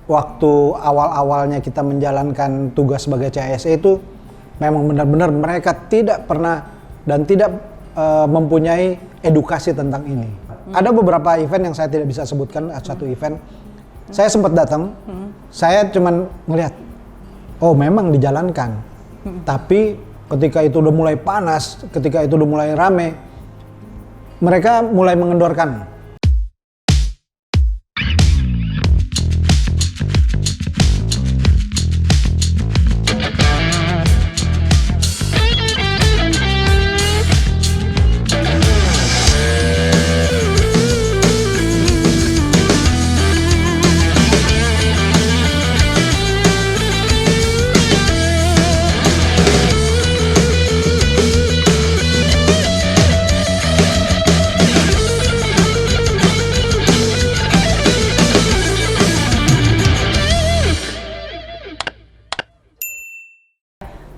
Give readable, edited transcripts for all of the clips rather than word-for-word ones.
waktu awal-awalnya kita menjalankan tugas sebagai CHSE itu memang benar-benar mereka tidak pernah dan tidak mempunyai edukasi tentang ini. Ada beberapa event yang saya tidak bisa sebutkan, satu event saya sempat datang, saya cuman melihat, oh memang dijalankan, tapi ketika itu udah mulai panas, ketika itu udah mulai rame, mereka mulai mengendorkan.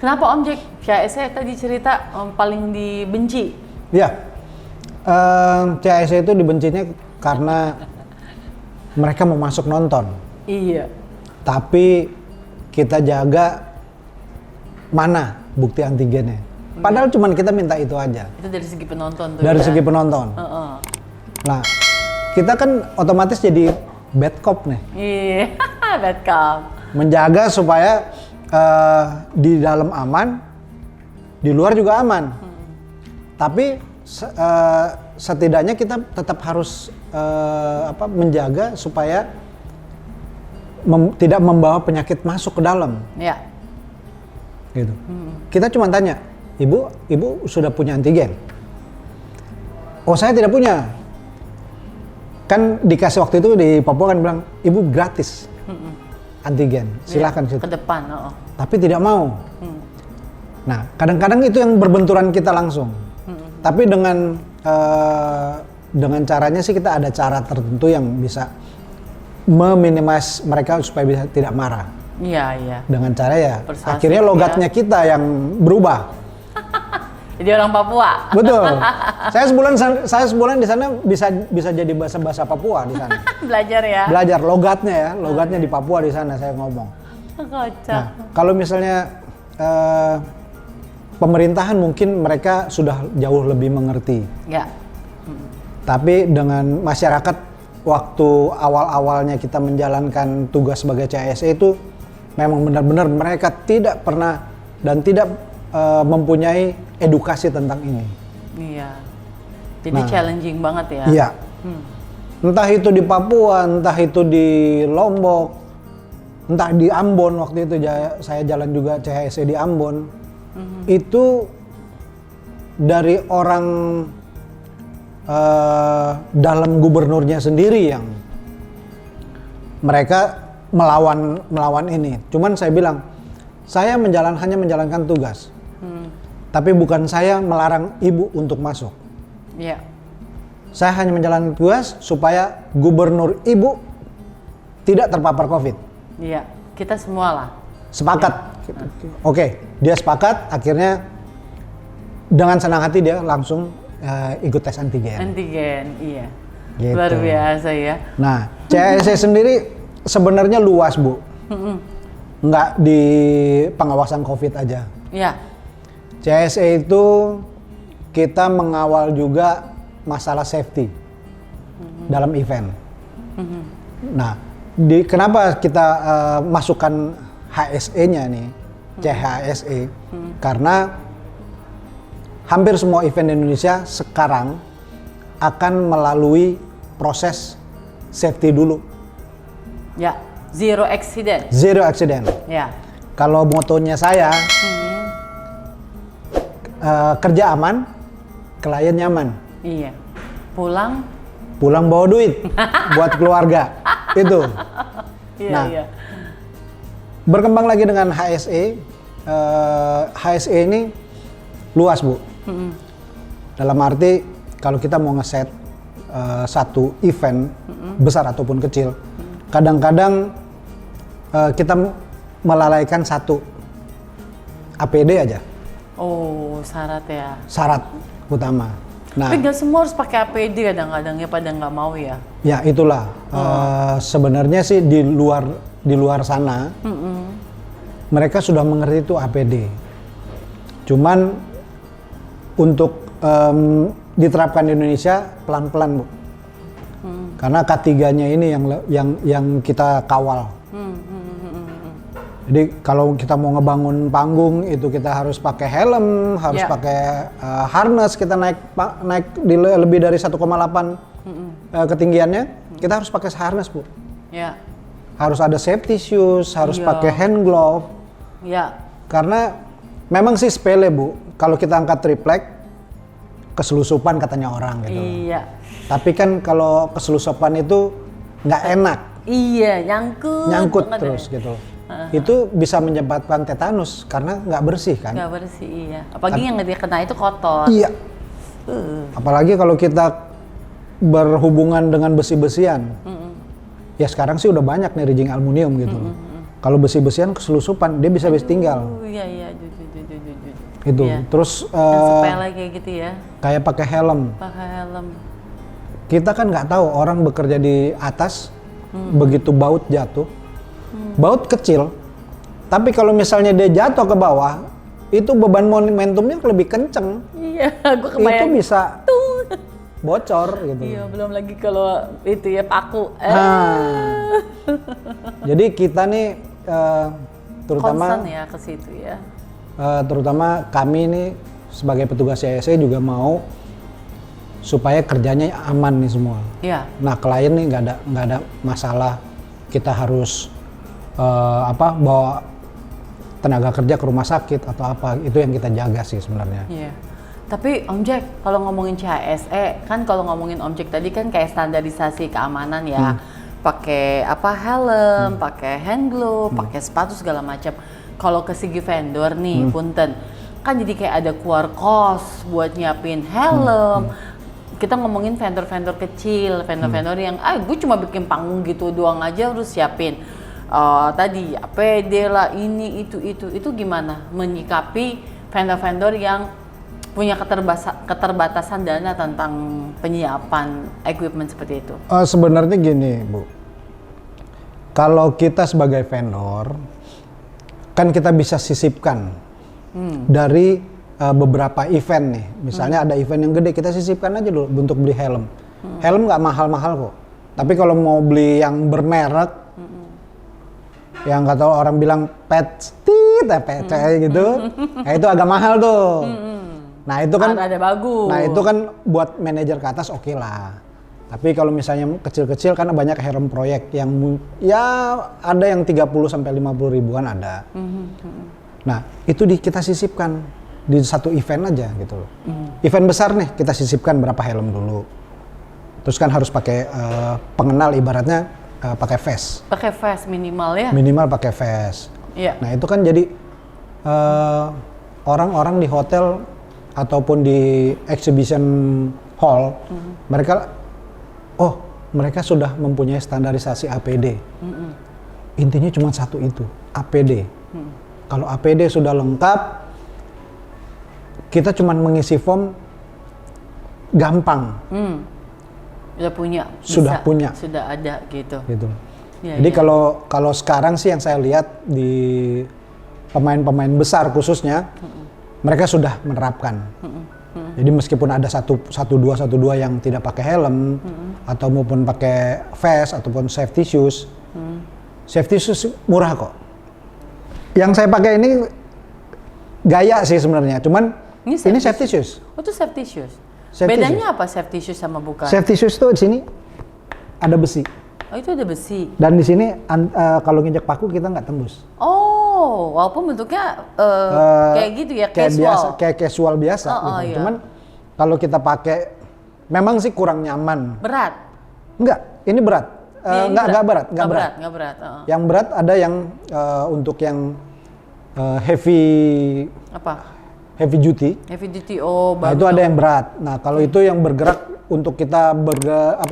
Kenapa Om Jack? CHSE tadi cerita paling dibenci. Ya, CHSE itu dibencinya karena mereka mau masuk nonton. Iya. Tapi kita jaga mana bukti antigennya. Padahal cuman kita minta itu aja. Itu dari segi penonton tuh. Dari ya? segi penonton. Nah, kita kan otomatis jadi bad cop nih. Iya, bad cop. Menjaga supaya di dalam aman, di luar juga aman. Tapi setidaknya kita tetap harus menjaga supaya tidak membawa penyakit masuk ke dalam. Ya. Gitu. Kita cuma tanya, ibu sudah punya antigen? Oh, saya tidak punya. Kan dikasih waktu itu di Papua kan bilang, ibu gratis. Antigen, silahkan ya, ke depan. Tapi tidak mau. Nah, kadang-kadang itu yang berbenturan kita langsung. Tapi dengan caranya sih kita ada cara tertentu yang bisa meminimais mereka supaya bisa tidak marah. Iya, iya. Dengan cara ya, persuasif, akhirnya logatnya kita yang berubah. Jadi orang Papua. Betul. Saya sebulan di sana bisa jadi bahasa Papua di sana. Belajar ya. Belajar logatnya di Papua di sana saya ngomong. Kocak. Nah, kalau misalnya pemerintahan mungkin mereka sudah jauh lebih mengerti. Ya. Tapi dengan masyarakat waktu awal-awalnya kita menjalankan tugas sebagai CHSE itu memang benar-benar mereka tidak pernah dan tidak mempunyai edukasi tentang ini. Iya. Jadi challenging banget ya. Iya. Entah itu di Papua, entah itu di Lombok, entah di Ambon, waktu itu saya jalan juga CHSE di Ambon. Itu dari orang dalam gubernurnya sendiri yang mereka melawan ini. Cuman saya bilang, saya hanya menjalankan tugas. Tapi bukan saya melarang ibu untuk masuk. Iya. Saya hanya menjalankan tugas supaya gubernur ibu tidak terpapar COVID. Iya, kita semua lah. Sepakat. Ya. Oke, dia sepakat, akhirnya dengan senang hati dia langsung ikut tes antigen. Antigen, iya. Gitu. Luar biasa ya. Nah, CHSE sendiri sebenarnya luas, Bu. Nggak di pengawasan COVID aja. Iya. CHSE itu kita mengawal juga masalah safety dalam event. Nah, kenapa kita masukkan HSE-nya nih, CHSE? Karena hampir semua event di Indonesia sekarang akan melalui proses safety dulu. Ya, zero accident. Zero accident. Ya. Kalau motonya saya, kerja aman, klien nyaman. Iya. Pulang bawa duit buat keluarga. Itu. Iya, Nah, iya. berkembang lagi dengan HSE. HSE ini luas, Bu. Dalam arti kalau kita mau ngeset satu event besar ataupun kecil, kadang-kadang kita melalaikan satu APD aja. Oh, syarat ya. Syarat utama. Nah, Tapi nggak semua harus pakai APD, kadang-kadang ya pada nggak mau ya. ya itulah. Sebenarnya sih di luar sana, mereka sudah mengerti itu APD. Cuman untuk diterapkan di Indonesia pelan-pelan, Bu. Karena K3-nya ini yang kita kawal. Jadi kalau kita mau ngebangun panggung itu kita harus pakai helm, harus pakai harness, kita naik di lebih dari 1,8 ketinggiannya, kita harus pakai harness, Bu. Ya. Harus ada safety shoes, harus pakai hand glove. Ya. Karena memang sih sepele, Bu. Kalau kita angkat triplek, keselusupan katanya orang gitu. Iya. Tapi kan kalau keselusupan itu nggak enak. Iya, nyangkut banget Terus ya. gitu. Itu bisa menyebabkan tetanus karena nggak bersih kan. Nggak bersih, iya. Apalagi yang dia kena itu kotor. Iya. Apalagi kalau kita berhubungan dengan besi-besian. Ya sekarang sih udah banyak nih rigging aluminium gitu. Kalau besi-besian keselusupan dia bisa tinggal. Iya, Itu. Iya. Terus yang sepele kayak gitu ya. kayak pakai helm. Pakai helm. Kita kan nggak tahu orang bekerja di atas begitu baut jatuh. Baut kecil, tapi kalau misalnya dia jatuh ke bawah, itu beban momentumnya lebih kenceng. Iya, gue kebayang. Itu bisa bocor gitu. Iya, belum lagi kalau itu ya paku. Jadi kita nih terutama Concern ya ke situ ya. Terutama kami nih sebagai petugas CSE juga mau supaya kerjanya aman nih semua. Iya. Nah klien nih nggak ada masalah kita harus bawa tenaga kerja ke rumah sakit atau apa, itu yang kita jaga sih sebenarnya. Iya. Tapi Om Jack, kalau ngomongin CHSE, kan kalau ngomongin Om Jack tadi kan kayak standarisasi keamanan ya. Pakai helm, pakai hand glove, pakai sepatu segala macam. Kalau ke segi vendor nih, punten, kan jadi kayak ada keluar cost buat nyiapin helm. Kita ngomongin vendor-vendor kecil, vendor-vendor yang, gue cuma bikin panggung gitu doang aja harus siapin. Tadi APD lah, ini itu gimana menyikapi vendor-vendor yang punya keterbatasan dana tentang penyiapan equipment seperti itu? Sebenarnya gini, Bu. Kalau kita sebagai vendor, kan kita bisa sisipkan dari beberapa event nih. Misalnya ada event yang gede, kita sisipkan aja dulu untuk beli helm. Helm nggak mahal-mahal kok. Tapi kalau mau beli yang bermerek, yang kata orang bilang PC gitu, nah itu agak mahal tuh. Nah itu kan ada bagus. Nah itu kan buat manajer ke atas oke lah. Tapi kalau misalnya kecil-kecil karena banyak helm proyek yang ya ada yang 30 sampai 50 ribuan ada. Nah itu kita sisipkan di satu event aja gitu loh. Event besar nih kita sisipkan berapa helm dulu. Terus kan harus pakai pengenal, ibaratnya pakai vest. Pakai vest minimal ya? Minimal pakai vest. Iya. Nah itu kan jadi orang-orang di hotel ataupun di exhibition hall, mereka sudah mempunyai standarisasi APD. Intinya cuma satu itu, APD. Kalau APD sudah lengkap, kita cuma mengisi form gampang. Sudah punya. Sudah ada gitu. Ya, Jadi kalau sekarang sih yang saya lihat di pemain-pemain besar khususnya, mereka sudah menerapkan. Jadi meskipun ada satu dua yang tidak pakai helm atau maupun pakai vest ataupun safety shoes, safety shoes murah kok. Yang saya pakai ini gaya sih sebenarnya, cuman ini safety shoes. Oh itu safety shoes. Safety Bedanya apa safety shoes sama bukan? Safety shoes tuh di sini ada besi. Oh itu ada besi. Dan di sini kalau nginjek paku kita nggak tembus. Oh, walaupun bentuknya kayak gitu ya, kayak casual. Biasa, kayak casual biasa gitu. Iya. Cuman kalau kita pakai memang sih kurang nyaman. Berat? Enggak, ini berat. Enggak berat. Yang berat ada yang untuk yang heavy heavy duty. Heavy duty, Nah, itu ada yang berat. Nah, kalau itu yang bergerak untuk kita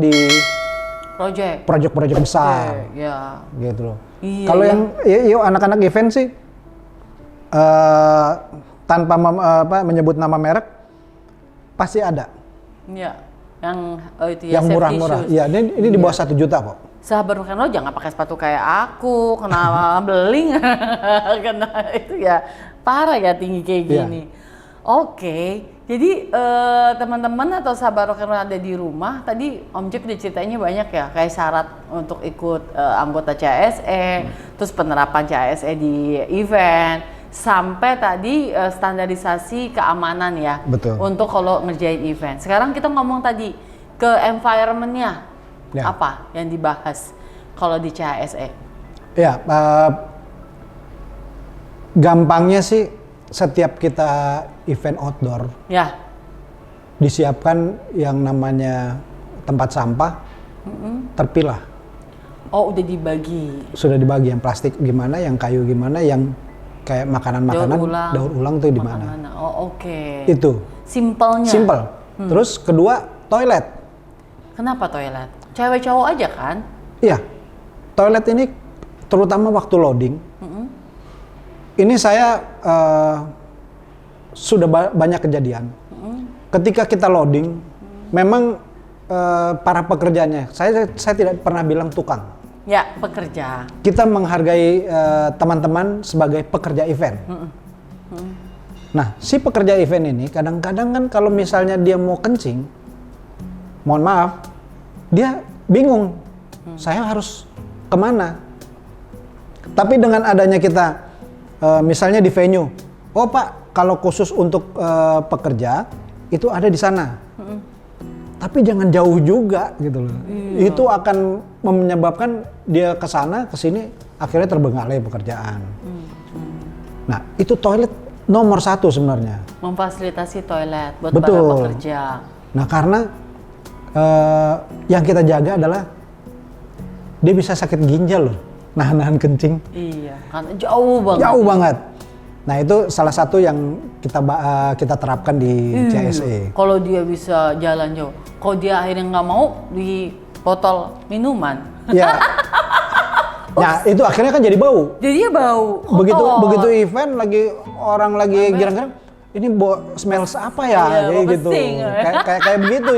di project besar. Ya. Gitu loh. Iya, Kalau yang anak-anak event sih tanpa menyebut nama merek pasti ada Iya. Yang itu ya yang safety murah-murah. shoes. Iya, ini di bawah 1 juta kok. Sahabat rock and roll jangan pakai sepatu kayak aku, kena beling, kena itu ya parah ya tinggi kayak Iya. gini. Oke, jadi teman-teman atau sahabat rock and roll ada di rumah, tadi Om Jack udah ceritainnya banyak ya, kayak syarat untuk ikut anggota CSE, terus penerapan CSE di event, sampai tadi standarisasi keamanan ya, Betul. untuk kalau ngerjain event. Sekarang kita ngomong tadi ke environment-nya. Ya. Apa yang dibahas kalau di CHSE? Ya, gampangnya sih setiap kita event outdoor Ya, disiapkan yang namanya tempat sampah terpilah. oh udah dibagi. Sudah dibagi yang plastik gimana, yang kayu gimana, yang kayak makanan-makanan daur ulang tuh di mana. Oh oke. Itu Simpelnya. simple. Terus kedua, toilet. Kenapa toilet? Cewek cowok aja kan? Iya, toilet ini terutama waktu loading. Ini saya sudah banyak kejadian. Ketika kita loading, memang para pekerjanya, saya tidak pernah bilang tukang. Ya, pekerja. Kita menghargai teman-teman sebagai pekerja event. Nah, si pekerja event ini kadang-kadang kan kalau misalnya dia mau kencing, mohon maaf, dia bingung, saya harus kemana. Tapi dengan adanya kita, misalnya di venue, oh Pak, kalau khusus untuk pekerja, itu ada di sana. Tapi jangan jauh juga gitu loh. Iya. Itu akan menyebabkan dia ke sana, ke sini, akhirnya terbengkalai pekerjaan. Nah, itu toilet nomor 1 sebenarnya. Memfasilitasi toilet buat Betul. para pekerja. Nah, karena yang kita jaga adalah dia bisa sakit ginjal loh, nahan kencing. Iya, karena jauh banget. Jauh banget. Nah, itu salah satu yang kita terapkan di CSE. Kalau dia bisa jalan jauh, kalau dia akhirnya nggak mau di botol minuman, Ya. Nah, itu akhirnya kan jadi bau. jadinya bau. Begitu event orang lagi girang-girang, ini smells apa ya? Iya, Kayak bau gitu. pesing. Kayak begitu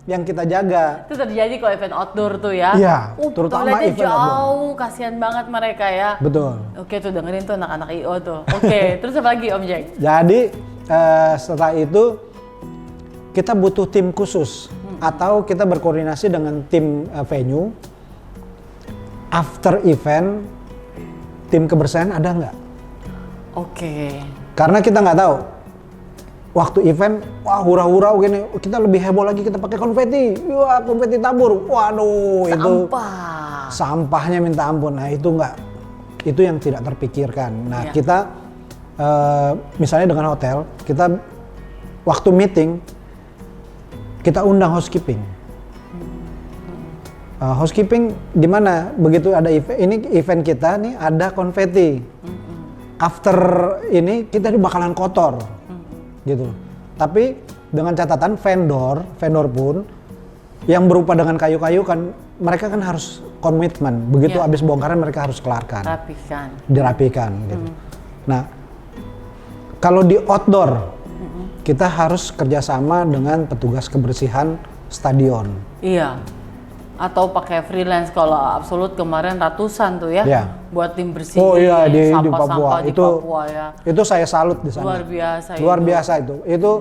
yang kita jaga. Itu terjadi kalau event outdoor tuh ya. Iya, terutama toiletnya event outdoor. jauh, kasihan banget mereka ya. Betul. Oke tuh dengerin tuh anak-anak IO tuh. Oke, terus apa lagi Om Jack? Jadi setelah itu kita butuh tim khusus atau kita berkoordinasi dengan tim venue. After event, tim kebersihan ada nggak? Oke. Karena kita nggak tahu. Waktu event, wah hura-hura gini, kita lebih heboh lagi, kita pakai konfeti. Wah, konfeti tabur. Waduh, itu Sampah. sampahnya minta ampun. Nah, itu nggak, itu yang tidak terpikirkan. Nah, Iya. kita misalnya dengan hotel, kita waktu meeting kita undang housekeeping. Housekeeping di mana begitu ada event kita nih ada konfeti. After ini kita bakalan kotor. Gitu. Tapi dengan catatan vendor pun yang berupa dengan kayu-kayu kan mereka kan harus komitmen. Begitu Ya. habis bongkaran mereka harus kelarkan. Rapikan. Dirapikan gitu. Nah, kalau di outdoor kita harus kerjasama dengan petugas kebersihan stadion. Iya. Atau pakai freelance kalau Absolut kemarin ratusan tuh ya. Iya. Buat tim bersih. Oh iya di sampah-sampah Papua. di Itu Papua ya. itu saya salut di sana. Luar biasa Luar itu. biasa itu. Itu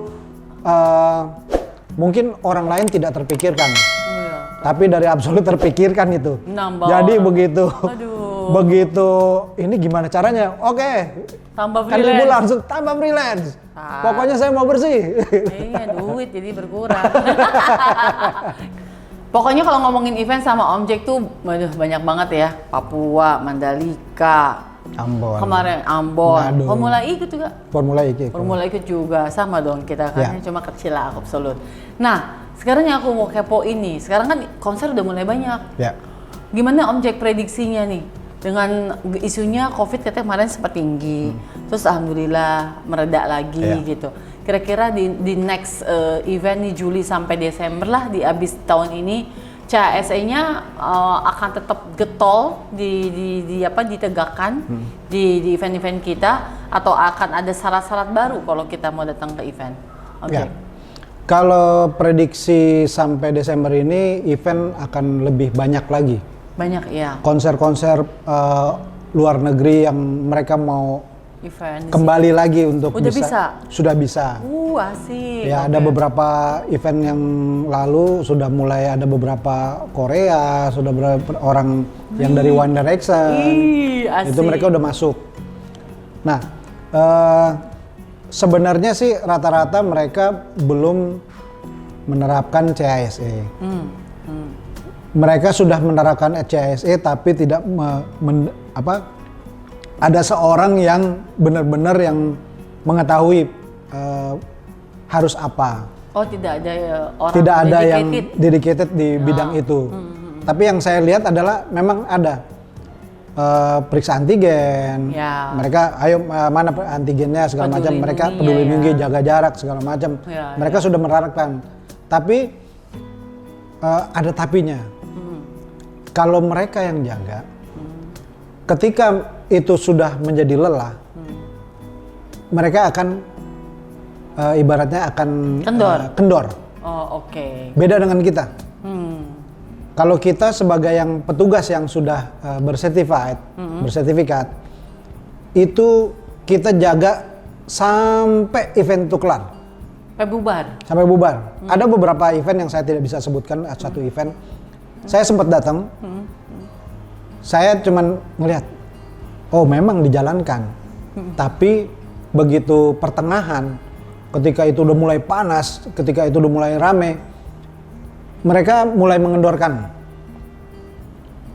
mungkin orang lain tidak terpikirkan. Iya. Tapi dari Absolut terpikirkan itu. Nambah Jadi orang. begitu. Aduh. Begitu ini gimana caranya? Oke. Tambah Kan ibu freelance. langsung tambah freelance. Ah. Pokoknya saya mau bersih. Iya duit jadi berkurang. Pokoknya kalau ngomongin event sama Om Jack tuh, waduh banyak banget ya. Papua, Mandalika, Ambon. kemarin Ambon, Manado. Formula E ikut juga. Formula E. Formula ikut juga, sama dong kita kan, Ya. cuma kecil lah Absolut. Nah, sekarang yang aku mau kepo ini, sekarang kan konser udah mulai banyak. Ya. Gimana Om Jack prediksinya nih? Dengan isunya COVID katanya kemarin sempat tinggi, terus alhamdulillah mereda lagi Ya. gitu. Kira-kira di next event nih Juli sampai Desember lah di abis tahun ini, CSE-nya akan tetap getol ditegakkan di event-event kita, atau akan ada syarat-syarat baru kalau kita mau datang ke event? Om Ya. Jack? Kalau prediksi sampai Desember ini event akan lebih banyak lagi. Banyak ya. Konser-konser luar negeri yang mereka mau Event. kembali lagi untuk Udah bisa? Sudah bisa. Asik. Ya, ada beberapa event yang lalu sudah mulai ada beberapa Korea, sudah beberapa orang yang dari One Direction. Asik. Itu mereka udah masuk. Nah, sebenarnya sih rata-rata mereka belum menerapkan CASE. Mereka sudah menerapkan CASE tapi tidak ada seorang yang benar-benar yang mengetahui harus apa. Oh, tidak ada orang Tidak ada dedicated. yang dedicated di bidang itu. Tapi yang saya lihat adalah memang ada periksa antigen. Ya. Mereka ayo mana antigennya segala macam. Mereka peduli lindungi, jaga jarak segala macam. Mereka sudah menerapkan. Tapi ada tapinya. Kalau mereka yang jaga, ketika itu sudah menjadi lelah, mereka akan ibaratnya akan kendor. Oh, oke. Beda dengan kita. Kalau kita sebagai yang petugas yang sudah bersertifikat, itu kita jaga sampai event itu kelar. Sampai bubar. Ada beberapa event yang saya tidak bisa sebutkan, satu event. Saya sempat datang, saya cuman ngelihat, oh memang dijalankan. Tapi begitu pertengahan, ketika itu udah mulai panas, ketika itu udah mulai rame, mereka mulai mengendorkan.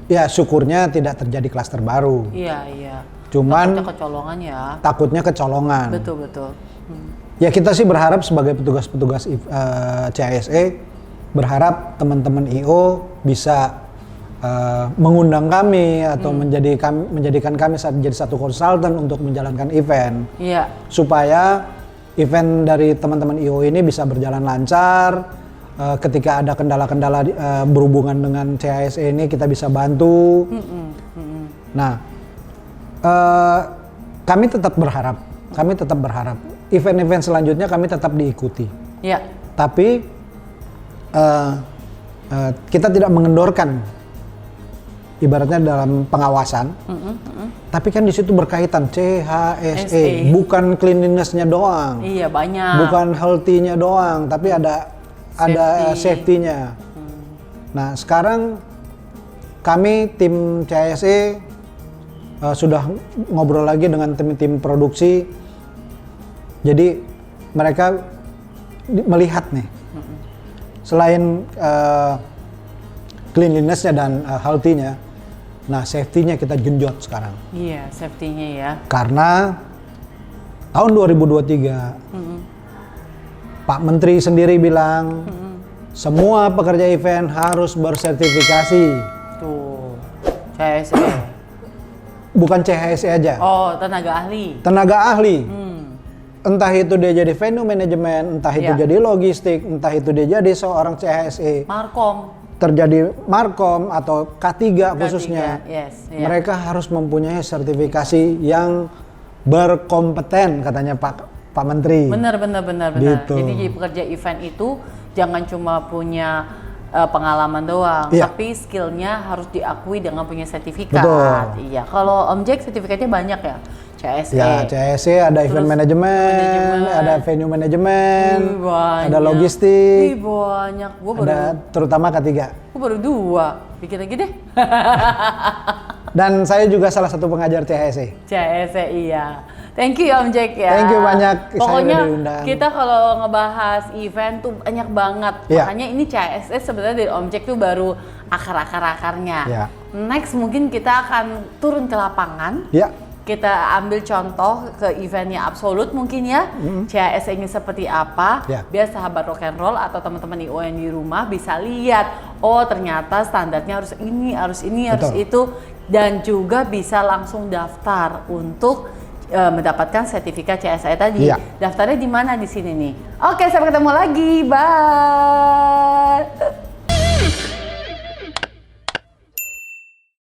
Ya syukurnya tidak terjadi klaster baru. Iya. Cuman takutnya kecolongan ya. Takutnya kecolongan. Betul. Ya kita sih berharap sebagai petugas-petugas CASE, berharap teman-teman IO bisa mengundang kami atau menjadikan kami jadi satu konsultan untuk menjalankan event. Iya. Supaya event dari teman-teman IO ini bisa berjalan lancar. Ketika ada kendala-kendala berhubungan dengan CASE ini kita bisa bantu. Nah, kami tetap berharap event-event selanjutnya kami tetap diikuti. Iya. Tapi kita tidak mengendorkan, ibaratnya dalam pengawasan. Tapi kan di situ berkaitan CHSE, bukan cleanliness-nya doang. Iya, banyak. Bukan healthy-nya doang, tapi ada safety-nya. Nah, sekarang kami tim CASE sudah ngobrol lagi dengan tim produksi. Jadi mereka melihat nih, selain cleanliness-nya dan healthy-nya, nah safety-nya kita genjot sekarang. Iya, safety-nya ya. Karena tahun 2023 Pak Menteri sendiri bilang semua pekerja event harus bersertifikasi. Tuh, CHSE. Bukan CHSE aja. Oh, tenaga ahli. Tenaga ahli. Entah itu dia jadi venue management, entah itu jadi logistik, entah itu dia jadi seorang CHSE. Markom. Terjadi Markom atau K3 khususnya. Yes, mereka harus mempunyai sertifikasi yang berkompeten katanya Pak Menteri. Benar. Gitu. Jadi pekerja event itu jangan cuma punya pengalaman doang, tapi skillnya harus diakui dengan punya sertifikat. Betul. Iya. Kalau Om Jack sertifikatnya banyak ya, CASE. Ya, CASE ada event management, ada venue management, ada logistik. Banyak. Ada terutama K3. Gue baru 2. Bikin lagi deh. Dan saya juga salah satu pengajar CASE. CASE iya. Thank you ya Om Jack ya. Thank you banyak. Pokoknya saya diundang. kita kalau ngebahas event tuh banyak banget. Makanya ini CASE sebenarnya dari Om Jack tuh baru akar-akarnya. Next mungkin kita akan turun ke lapangan. Kita ambil contoh ke eventnya Absolut mungkin ya. CASE-nya seperti apa. Biar sahabat rock and roll atau teman-teman IO yang di rumah bisa lihat. Oh ternyata standarnya harus ini, harus itu. Dan juga bisa langsung daftar untuk mendapatkan sertifikat CSI tadi. Daftarnya di mana di sini nih? Oke, sampai ketemu lagi. Bye.